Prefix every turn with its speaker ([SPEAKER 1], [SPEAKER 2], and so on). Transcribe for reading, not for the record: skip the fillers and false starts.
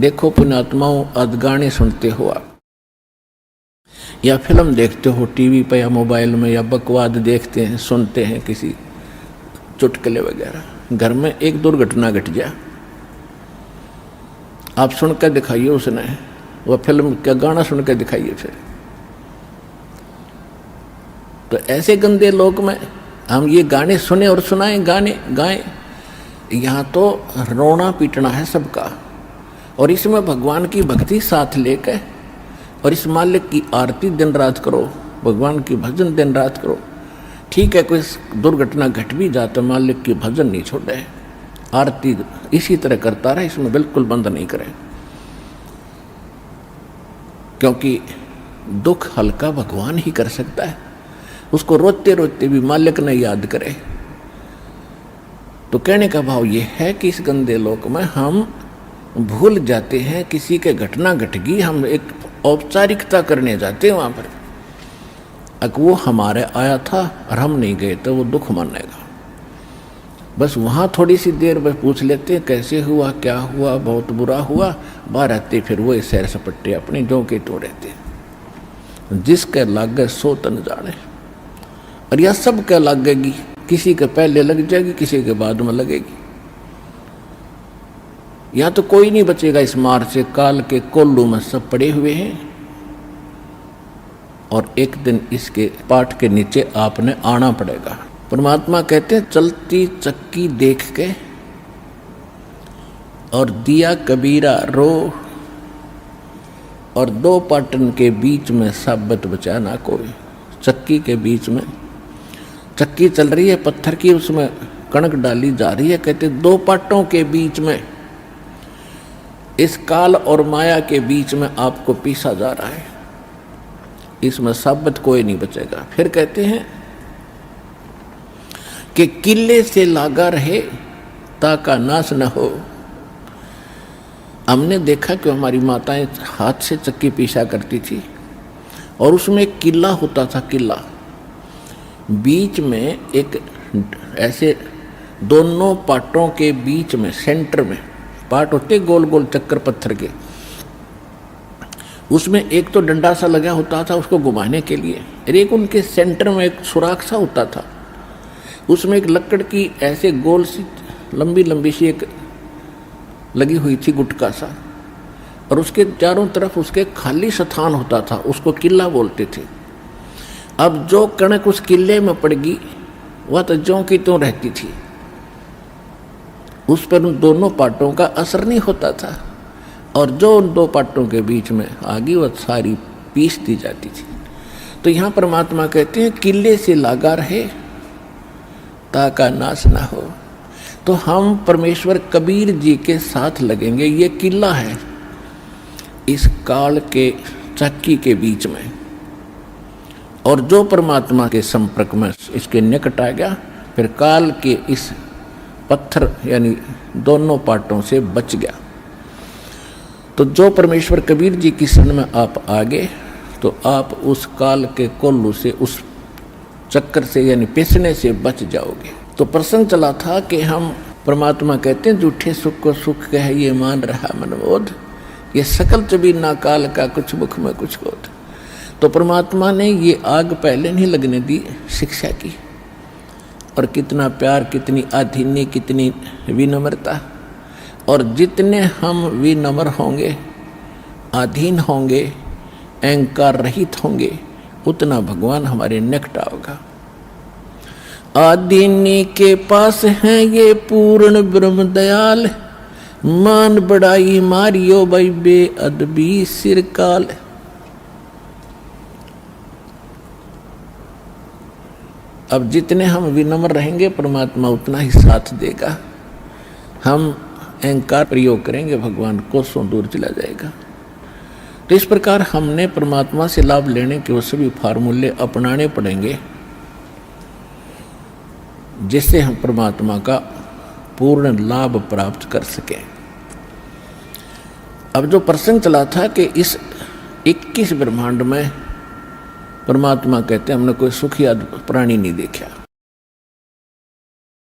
[SPEAKER 1] देखो पुण्यात्माओं, आज गाने सुनते हो आप, या फिल्म देखते हो टीवी पर या मोबाइल में, या बकवाद देखते हैं, सुनते हैं किसी चुटकुले वगैरह। घर में एक दुर्घटना घट जाए, आप सुन कर दिखाइए उसने, वह फिल्म का गाना सुन कर दिखाइए फिर। तो ऐसे गंदे लोक में हम ये गाने सुने और सुनाएं, गाने गाएं, यहाँ तो रोना पीटना है सबका। और इसमें भगवान की भक्ति साथ लेकर और इस मालिक की आरती दिन रात करो, भगवान की भजन दिन रात करो। ठीक है, कोई दुर्घटना घट भी जाता, मालिक की भजन नहीं छोड़े, आरती इसी तरह करता रहे, इसमें बिल्कुल बंद नहीं करें। क्योंकि दुख हल्का भगवान ही कर सकता है, उसको रोते रोते भी मालिक ने याद करे। तो कहने का भाव ये है कि इस गंदे लोक में हम भूल जाते हैं, किसी के घटना घट गई, हम एक औपचारिकता करने जाते हैं वहाँ पर। अगर वो हमारे आया था और हम नहीं गए तो वो दुख मानेगा। बस वहाँ थोड़ी सी देर बस पूछ लेते हैं कैसे हुआ, क्या हुआ, बहुत बुरा हुआ, बाहर आते फिर वो सैर सपट्टे अपने जो के तो रहते। जिसके लागे सो तन जाने, और यह सब क्या लगेगी, किसी के पहले लग जाएगी, किसी के बाद में लगेगी। यहाँ तो कोई नहीं बचेगा इस मार से, काल के कोल्लू में सब पड़े हुए हैं। और एक दिन इसके पाठ के नीचे आपने आना पड़ेगा। परमात्मा कहते हैं चलती चक्की देख के और दिया कबीरा रो, और दो पाटन के बीच में साबत बचा ना कोई। चक्की के बीच में चक्की चल रही है पत्थर की, उसमें कणक डाली जा रही है। कहते दो पाटों के बीच में, इस काल और माया के बीच में आपको पीसा जा रहा है, इसमें साबत कोई नहीं बचेगा। फिर कहते हैं कि किले से लागा रहे ताका नाश न हो। हमने देखा कि हमारी माताएं हाथ से चक्की पीसा करती थी, और उसमें एक किला होता था, किला बीच में एक ऐसे दोनों पाटों के बीच में सेंटर में पाट होते गोल गोल चक्कर पत्थर के, उसमें एक तो डंडा सा लगा होता था उसको घुमाने के लिए, और एक उनके सेंटर में एक सुराख सा होता था, उसमें एक लकड़ की ऐसे गोल सी लंबी लंबी सी एक लगी हुई थी गुटका सा, और उसके चारों तरफ उसके खाली स्थान होता था, उसको किला बोलते थे। अब जो कणक उस किले में पड़ गई वह तो ज्यों की त्यों रहती थी, उस पर उन दोनों पाटों का असर नहीं होता था, और जो उन दो पाटों के बीच में आ गई वह सारी पीस दी जाती थी। तो यहाँ परमात्मा कहते हैं किले से लागा रहे ताका नाश ना हो। तो हम परमेश्वर कबीर जी के साथ लगेंगे, ये किला है इस काल के चक्की के बीच में, और जो परमात्मा के संपर्क में इसके निकट आ गया, फिर काल के इस पत्थर यानी दोनों पाटों से बच गया। तो जो परमेश्वर कबीर जी की शरण में आप आ गए, तो आप उस काल के कोल्लू से, उस चक्कर से यानी पिसने से बच जाओगे। तो प्रसंग चला था कि हम परमात्मा कहते हैं झूठे सुख को सुख कह ये मान रहा मनबोध, ये सकल चबी ना काल का कुछ मुख में कुछ बोध। तो परमात्मा ने ये आग पहले नहीं लगने दी शिक्षा की, और कितना प्यार, कितनी अधीनी, कितनी विनम्रता। और जितने हम विनम्र होंगे, अधीन होंगे, अहंकार रहित होंगे, उतना भगवान हमारे निकट आओगा। आदीनी के पास है ये पूर्ण ब्रह्म दयाल, मान बड़ाई मारियो भाई बेअदबी सिरकाल। अब जितने हम विनम्र रहेंगे परमात्मा उतना ही साथ देगा। हम अहंकार प्रयोग करेंगे भगवान कोसों दूर चला जाएगा। तो इस प्रकार हमने परमात्मा से लाभ लेने के वो सभी फार्मूले अपनाने पड़ेंगे, जिससे हम परमात्मा का पूर्ण लाभ प्राप्त कर सकें। अब जो प्रसंग चला था कि इस 21 ब्रह्मांड में परमात्मा कहते हैं हमने कोई सुखी प्राणी नहीं देखा।